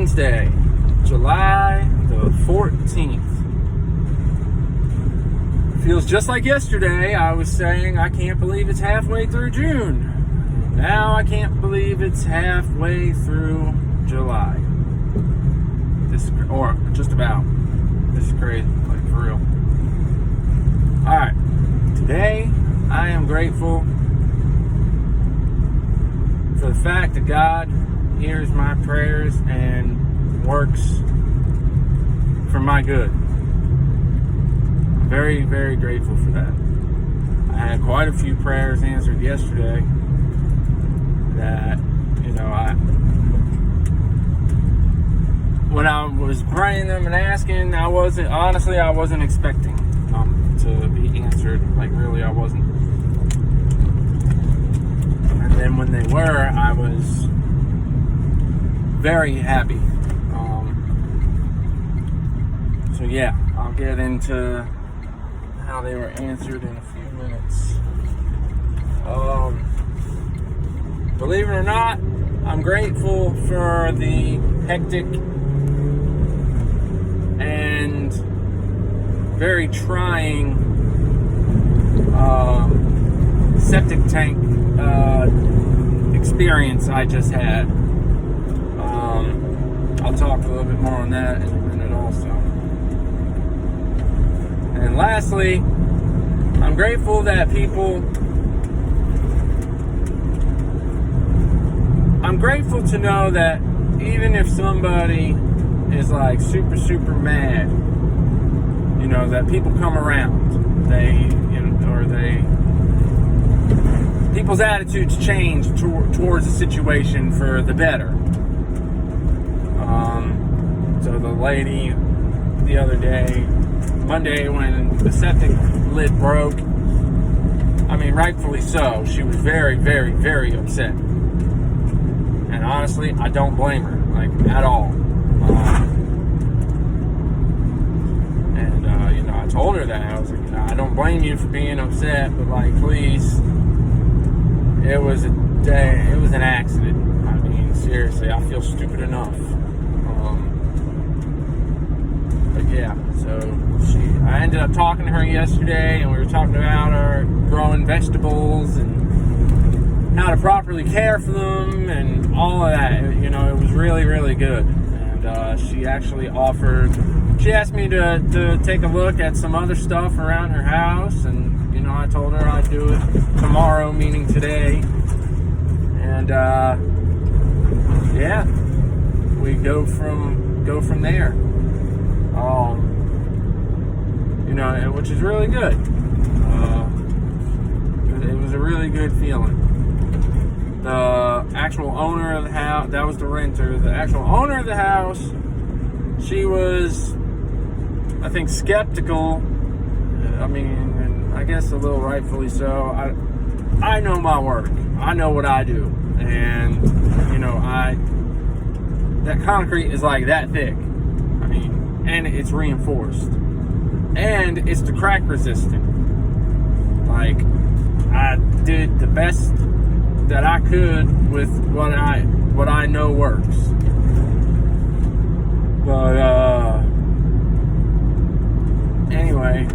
Wednesday, July the 14th. Feels just like yesterday. I was saying I can't believe it's halfway through June. Now I can't believe it's halfway through July. Or just about. This is crazy, like for real. Alright, today I am grateful for the fact that God hears my prayers and works for my good. I'm very, very grateful for that. I had quite a few prayers answered yesterday that, when I was praying them and asking, I wasn't expecting to be answered. Like, really, I wasn't. And then when they were, I was very happy. So yeah, I'll get into how they were answered in a few minutes. Believe it or not, I'm grateful for the hectic and very trying septic tank experience I just had. I'll talk a little bit more on that in a minute also. And lastly, I'm grateful that I'm grateful to know that even if somebody is like super, super mad, that people come around. People's attitudes change towards the situation for the better. So the lady the other day, Monday, when the septic lid broke, rightfully so, she was very, very, very upset. And honestly, I don't blame her, at all. I told her that. I was like, I don't blame you for being upset, but please, it was an accident. Seriously, I feel stupid enough. But yeah, so I ended up talking to her yesterday, and we were talking about our growing vegetables and how to properly care for them and all of that. It was really, really good. And she actually she asked me to take a look at some other stuff around her house, and I told her I'd do it tomorrow, meaning today. And yeah, we go from there. Which is really good. It was a really good feeling. The actual owner of the house, that was the renter. The actual owner of the house, she was, I think, skeptical. And I guess a little rightfully so. I know my work. I know what I do. And, that concrete is like that thick. And it's reinforced. And it's the crack resistant. I did the best that I could with what I know works. But anyway,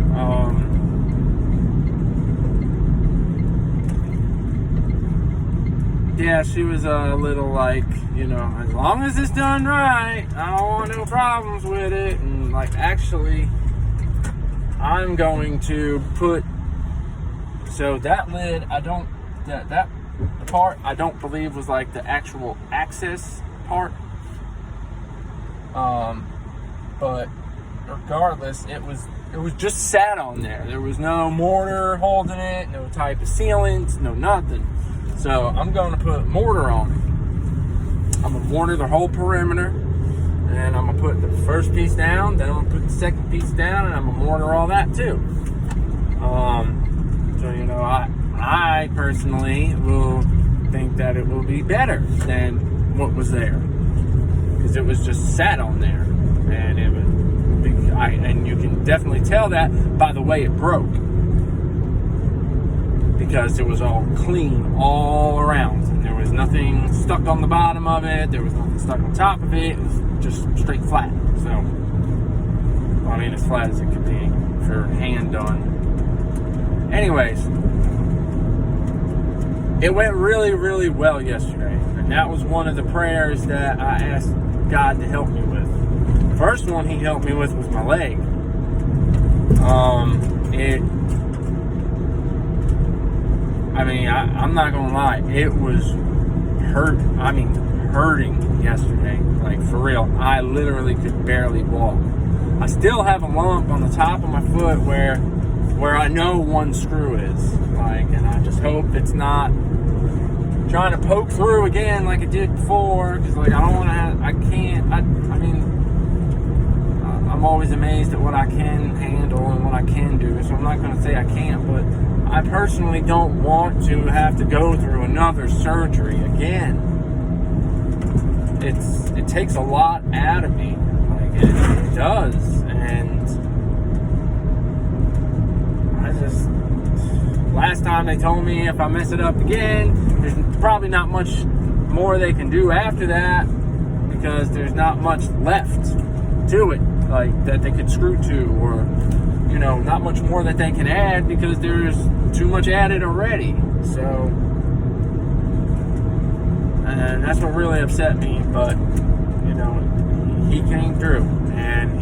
yeah, she was a little as long as it's done right, I don't want no problems with it. And actually, I'm going to put, so that lid, that part I don't believe was the actual access part. But regardless, it was just sat on there. There was no mortar holding it, no type of sealant, no nothing. So I'm going to put mortar on it. I'm going to mortar the whole perimeter, and I'm going to put the first piece down, then I'm going to put the second piece down, and I'm going to mortar all that too. So I personally will think that it will be better than what was there, because it was just sat on there, and and you can definitely tell that by the way it broke. because it was all clean all around. And there was nothing stuck on the bottom of it. There was nothing stuck on top of it. It was just straight flat. So, I mean, as flat as it could be for hand done. Anyways, it went really, really well yesterday. And that was one of the prayers that I asked God to help me with. The first one he helped me with was my leg. I'm not gonna lie, it was hurting yesterday. Like, for real. I literally could barely walk. I still have a lump on the top of my foot where I know one screw is. Like, and I just hope it's not trying to poke through again like it did before. Because, like, I'm always amazed at what I can handle and what I can do. So I'm not going to say I can't, but I personally don't want to have to go through another surgery again. It takes a lot out of me. Like, it does. And last time they told me if I mess it up again, there's probably not much more they can do after that, because there's not much left to it, like, that they could screw to, or, you know, not much more that they can add, because there's too much added already. So, and that's what really upset me. But, you know, he came through, and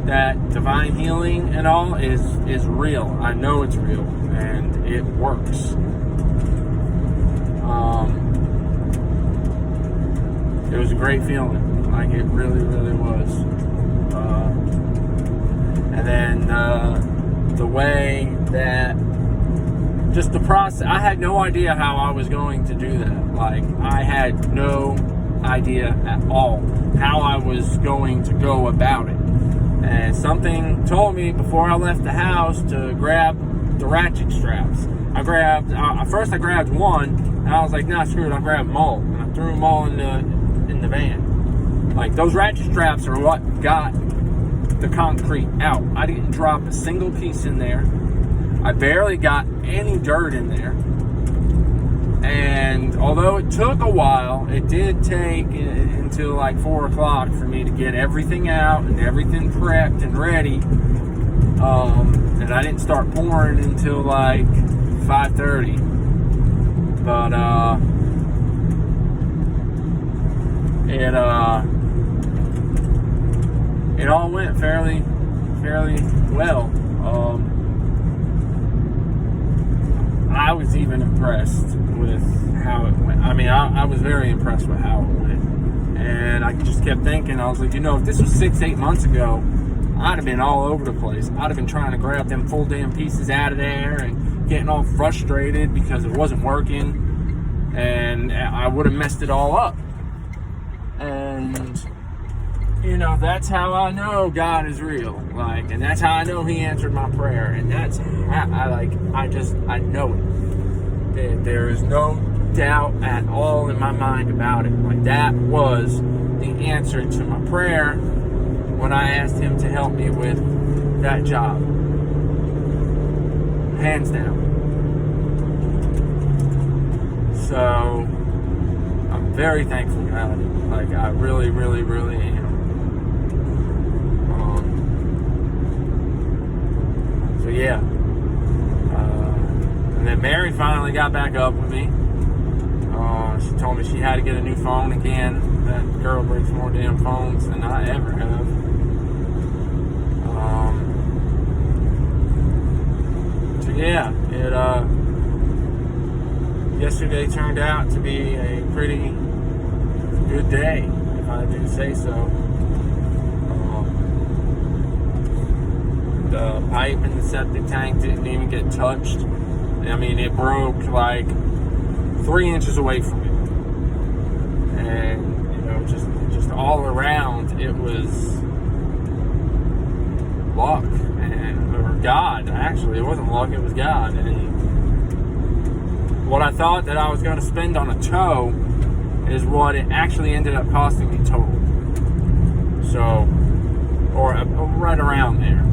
that divine healing and all is real. I know it's real, and it works. It was a great feeling. Like, it really, really was. And then the way that, just the process, I had no idea how I was going to do that. Like, I had no idea at all how I was going to go about it. And something told me before I left the house to grab the ratchet straps. First I grabbed one, and I was like, nah, screw it, I'll grab them all. And I threw them all in the van. Like, those ratchet straps are what got the concrete out. I didn't drop a single piece in there. I barely got any dirt in there. And although it took a while, it did take until like 4 o'clock for me to get everything out and everything prepped and ready. And I didn't start pouring until like 5:30. But it all went fairly well. I was even impressed with how it went. I mean, I was very impressed with how it went. And I just kept thinking, I was like, you know, if this was 6-8 months ago, I'd have been all over the place. I'd have been trying to grab them full damn pieces out of there and getting all frustrated because it wasn't working. And I would have messed it all up. And, you know, that's how I know God is real. Like, and that's how I know He answered my prayer. And that's how I know it. There is no doubt at all in my mind about it. Like, that was the answer to my prayer when I asked Him to help me with that job. Hands down. So, I'm very thankful, God. Like, I really, really, really am. So, yeah. And then Mary finally got back up with me. She told me she had to get a new phone again. That girl breaks more damn phones than I ever have. So yeah, yesterday turned out to be a pretty good day, if I do say so. The pipe in the septic tank didn't even get touched. I mean, it broke like 3 inches away from me. And, you know, just all around, it was luck. Or God, actually. It wasn't luck, it was God. And what I thought that I was going to spend on a tow is what it actually ended up costing me total. So, or right around there.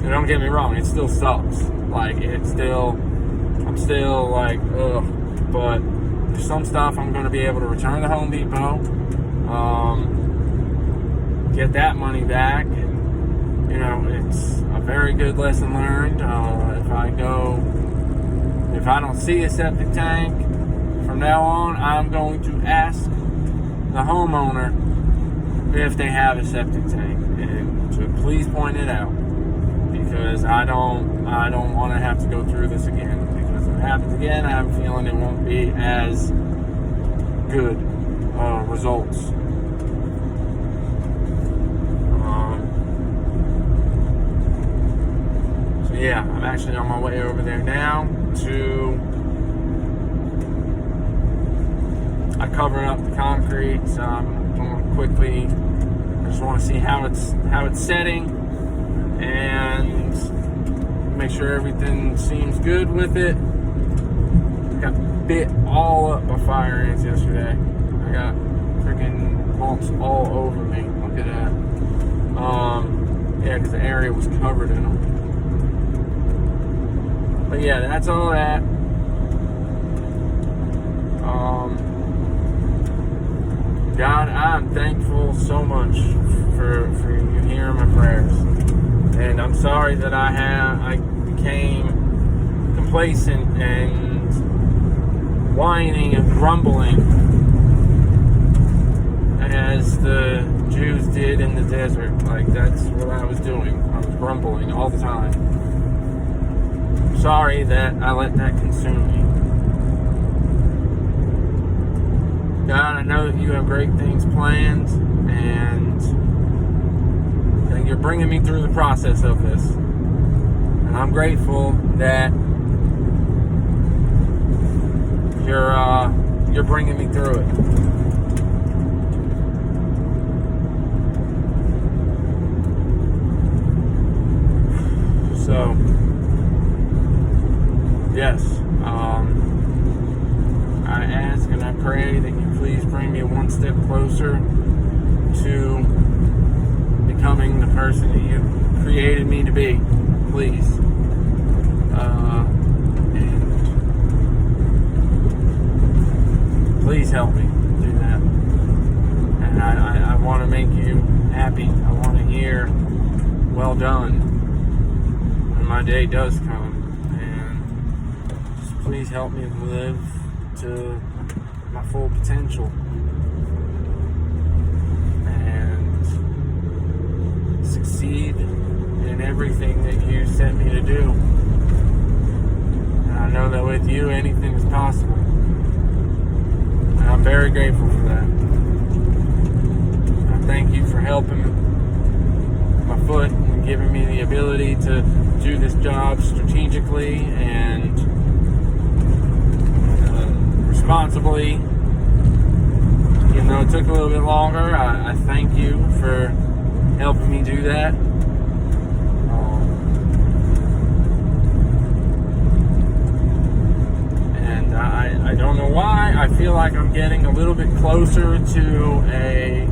And don't get me wrong, it still sucks. Like, I'm still like, ugh. But there's some stuff I'm going to be able to return to Home Depot, get that money back. And, you know, it's a very good lesson learned. If I don't see a septic tank, from now on, I'm going to ask the homeowner if they have a septic tank, and to please point it out, because I don't want to have to go through this again. Because if it happens again, I have a feeling it won't be as good results. So yeah, I'm actually on my way over there now I covered up the concrete, so I'm going to quickly. I just want to see how it's setting and make sure everything seems good with it. I got bit all up by fire ants yesterday. I got freaking bumps all over me. Look at that. Yeah, because the area was covered in them. But yeah, that's all that. God, I'm thankful so much for you hearing my prayers. And I'm sorry that I became complacent and whining and grumbling as the Jews did in the desert. Like, that's what I was doing. I was grumbling all the time. Sorry that I let that consume me. God, I know that you have great things planned, and you're bringing me through the process of this. And I'm grateful that you're bringing me through it. So, yes, I ask and I pray that you please bring me one step closer to becoming the person that you created me to be. Please. And please help me do that. And I want to make you happy. I want to hear, well done, when my day does come. And just please help me live to my full potential and succeed in everything that you sent me to do. And I know that with you, anything is possible. And I'm very grateful for that. I thank you for helping my foot and giving me the ability to do this job strategically and responsibly. Even though it took a little bit longer, I thank you for helping me do that. And I don't know why, I feel like I'm getting a little bit closer to a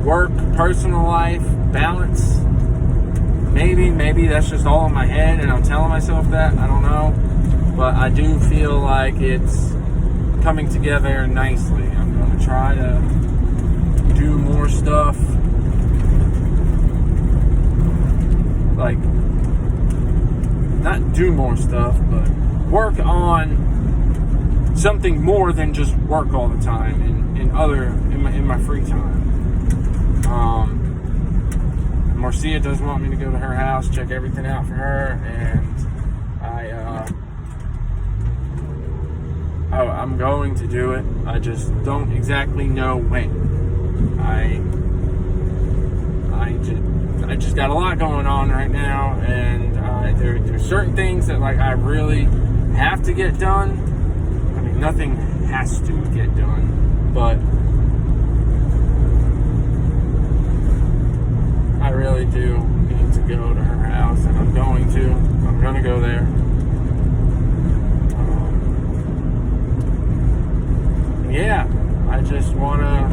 work-personal life balance. Maybe that's just all in my head and I'm telling myself that. I don't know. But I do feel like it's coming together nicely. I'm going to try to do more stuff, like, not do more stuff, but work on something more than just work all the time in my free time. Marcia does want me to go to her house, check everything out for her, and I'm going to do it. I just don't exactly know when. I just got a lot going on right now, and there's certain things that I really have to get done. I mean, nothing has to get done, but I really do need to go to her house, and I'm going to go there. Yeah, I just want to,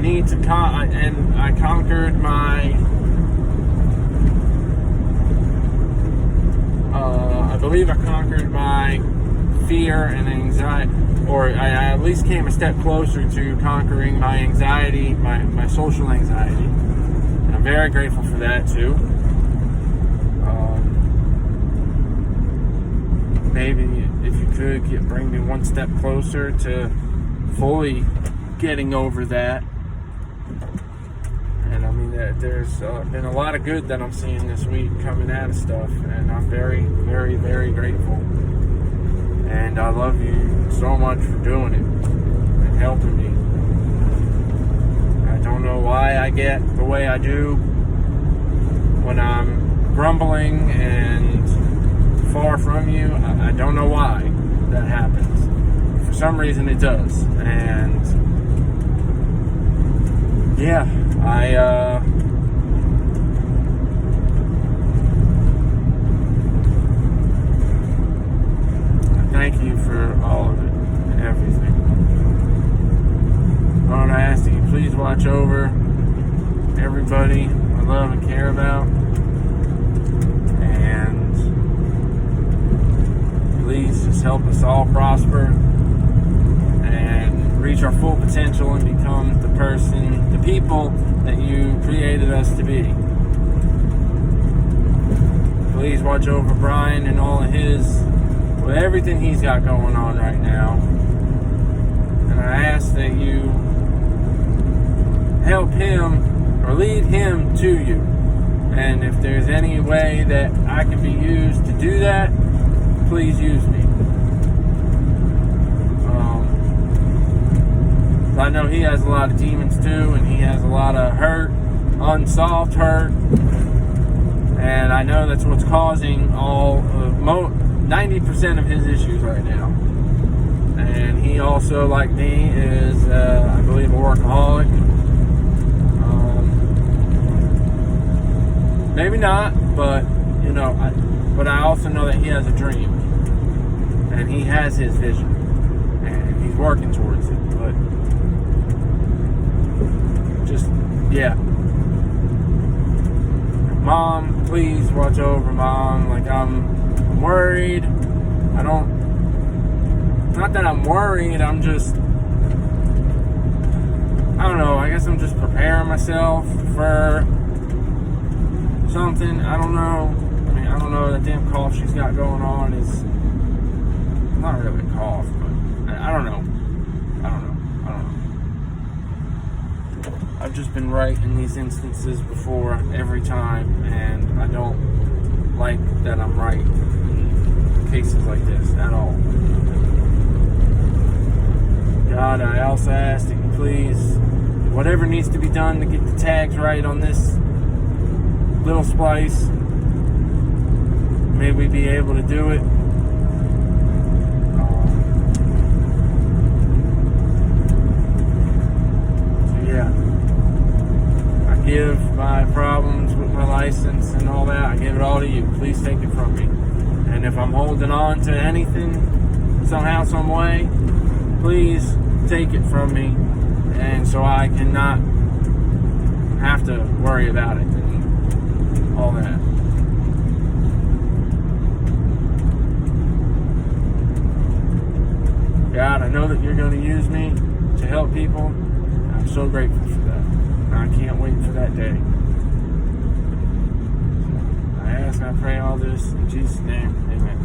need to I conquered my I believe I conquered my fear and anxiety, or I at least came a step closer to conquering my anxiety, my social anxiety. And I'm very grateful for that too. Maybe if you could bring me one step closer to fully getting over that. And I mean, there's been a lot of good that I'm seeing this week coming out of stuff, and I'm very, very, very grateful. And I love you so much for doing it and helping me. I don't know why I get the way I do when I'm grumbling and far from you. I don't know why that happens. For some reason it does. And yeah, I thank you for all of it and everything. Lord, I ask that you please watch over everybody I love and care about. And please just help us all prosper and reach our full potential and become the people that you created us to be. Please watch over Brian and all of with everything he's got going on right now. And I ask that you help him or lead him to you. And if there's any way that I can be used to do that, please use me. I know he has a lot of demons too, and he has a lot of hurt, unsolved hurt. And I know that's what's causing 90% of his issues right now. And he also, like me, is, I believe, a workaholic. Maybe not, but, but I also know that he has a dream. And he has his vision. And he's working towards it. But, Mom, please watch over Mom. Like, I'm worried. Not that I'm worried, I don't know, I guess I'm just preparing myself for something. I don't know. I don't know, that damn cough she's got going on is not really a cough, but I don't know. I've just been right in these instances before every time, and I don't like that I'm right in cases like this at all. God, I also ask that you please, whatever needs to be done to get the tags right on this little splice, may we be able to do it. Give my problems with my license and all that, I give it all to you. Please take it from me. And if I'm holding on to anything somehow, some way, please take it from me, and so I cannot have to worry about it and all that. God, I know that you're going to use me to help people. I'm so grateful for that. I can't wait for that day. I ask, I pray all this in Jesus' name. Amen.